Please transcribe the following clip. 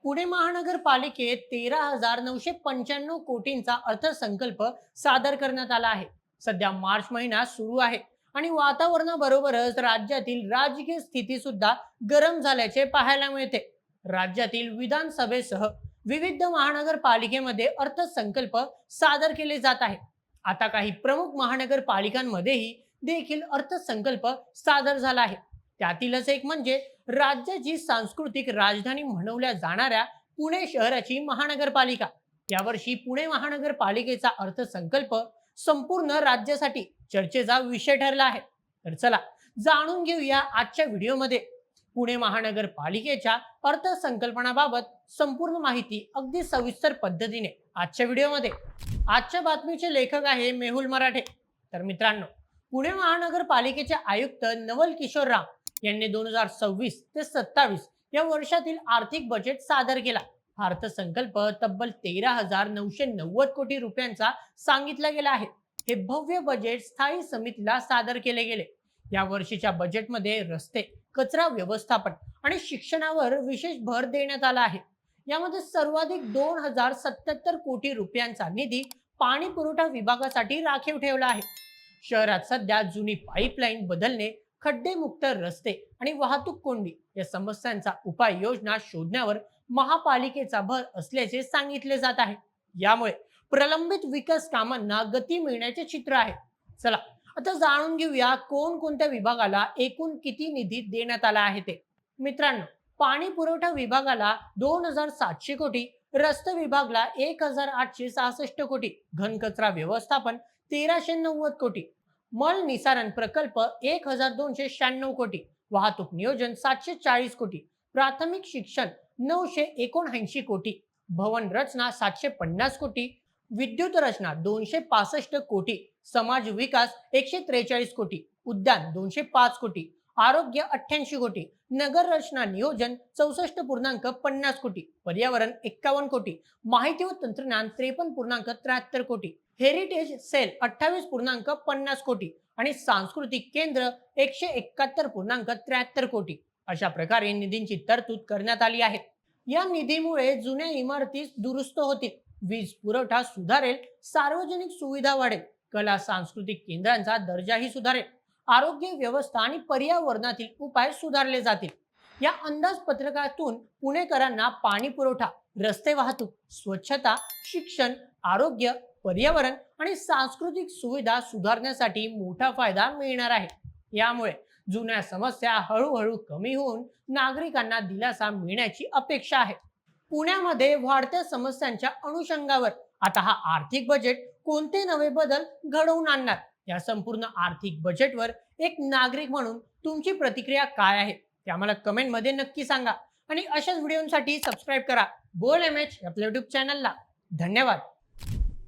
पुणे महानगरपालिकेत 13,995 कोटींचा अर्थसंकल्प सादर करण्यात आला आहे. सध्या मार्च महिना सुरू आहे आणि वातावरणाबरोबरच राज्यातील राजकीय स्थिती सुद्धा गरम झाल्याचे पाहायला मिळते. राज्यातील विधानसभेसह विविध महानगरपालिकेमध्ये अर्थसंकल्प सादर केले जात आहे. आता काही प्रमुख महानगरपालिकांमध्येही देखील अर्थसंकल्प सादर झाला आहे. त्यातीलच एक म्हणजे राज्याची सांस्कृतिक राजधानी म्हणवल्या जाणाऱ्या पुणे शहराची महानगरपालिका. यावर्षी पुणे महानगरपालिकेचा अर्थसंकल्प संपूर्ण राज्यासाठी चर्चेचा विषय ठरला आहे. तर चला जाणून घेऊया आजच्या व्हिडिओमध्ये पुणे महानगरपालिकेच्या अर्थसंकल्पनाबाबत संपूर्ण माहिती अगदी सविस्तर पद्धतीने आजच्या व्हिडिओमध्ये. आजच्या बातमीचे लेखक आहे मेहुल मराठे. तर मित्रांनो, पुणे महानगरपालिकेचे आयुक्त नवल किशोर राम यांनी 2026 ते 27 या वर्षातील आर्थिक बजेट सादर केला. हा अर्थसंकल्प तब्बल 13,990 कोटी रुपयांचा सांगितला गेला आहे. हे भव्य बजेट स्थायी समितीला सादर केले गेले. या वर्षीच्या बजेटमध्ये रस्ते, कचरा व्यवस्थापन आणि शिक्षणावर विशेष भर देण्यात आला आहे. यामध्ये सर्वाधिक 2,077 कोटी रुपयांचा निधी पाणी पुरवठा विभागासाठी राखीव ठेवला आहे. शहरात सध्या जुनी पाईपलाईन बदलणे, खड्डेमुक्त रस्ते आणि वाहतूक कोंडी या समस्यांचा उपाययोजना शोधण्यावर महापालिकेचा भर असल्याचे सांगितले जात आहे. यामुळे प्रलंबित विकास कामांना गती मिळण्याचे चित्र आहे. चला आता जाणून घेऊया कोणकोणत्या विभागाला एकूण किती निधी देण्यात आला आहे ते. मित्रांनो, पाणी पुरवठा विभागाला 2,700 कोटी, रस्ते विभागाला 1,866 कोटी, घनकचरा व्यवस्थापन 1,390 कोटी, मल निसारण प्रकल्प 1,296 कोटी, वाहतूक नियोजन 740 कोटी, प्राथमिक शिक्षण 979 कोटी, भवन रचना 750 कोटी, विद्युत रचना 265 कोटी, समाज विकास 143 कोटी, उद्यान 205 कोटी, आरोग्य 88 कोटी, नगर रचना नियोजन 64.50 कोटी, पर्यावरण 51 कोटी, माहिती व तंत्रज्ञान 53.73 कोटी, हेरिटेज सेल 28.50 कोटी आणि सांस्कृतिक केंद्र 171.73 कोटी. अशा प्रकारे निधींची तरतूद करण्यात आली आहे. या निधीमुळे जुन्या इमारती दुरुस्त होतील, वीज पुरवठा सुधारेल, सार्वजनिक सुविधा वाढेल, कला सांस्कृतिक केंद्रांचा दर्जाही सुधारेल, आरोग्य व्यवस्था आणि पर्यावरणातील उपाय सुधारले जातील. या अंदाजपत्रकातून पुणेकरांना पाणी पुरवठा, रस्ते वाहतूक, स्वच्छता, शिक्षण, आरोग्य, पर्यावरण आणि सांस्कृतिक सुविधा सुधारण्यासाठी मोठा फायदा मिळणार आहे. यामुळे जुन्या समस्या हळूहळू कमी होऊन नागरिकांना दिलासा मिळण्याची अपेक्षा आहे. पुण्यामध्ये वाढत्या समस्यांच्या अनुषंगावर आता हा आर्थिक बजेट कोणते नवे बदल घडवून आणणार, या संपूर्ण आर्थिक बजेटवर एक नागरिक म्हणून तुमची प्रतिक्रिया काय आहे ते आम्हाला कमेंट मध्ये नक्की सांगा. आणि अशाच व्हिडिओसाठी सबस्क्राईब करा बोल एमएच आपल्या युट्यूब चॅनलला. धन्यवाद.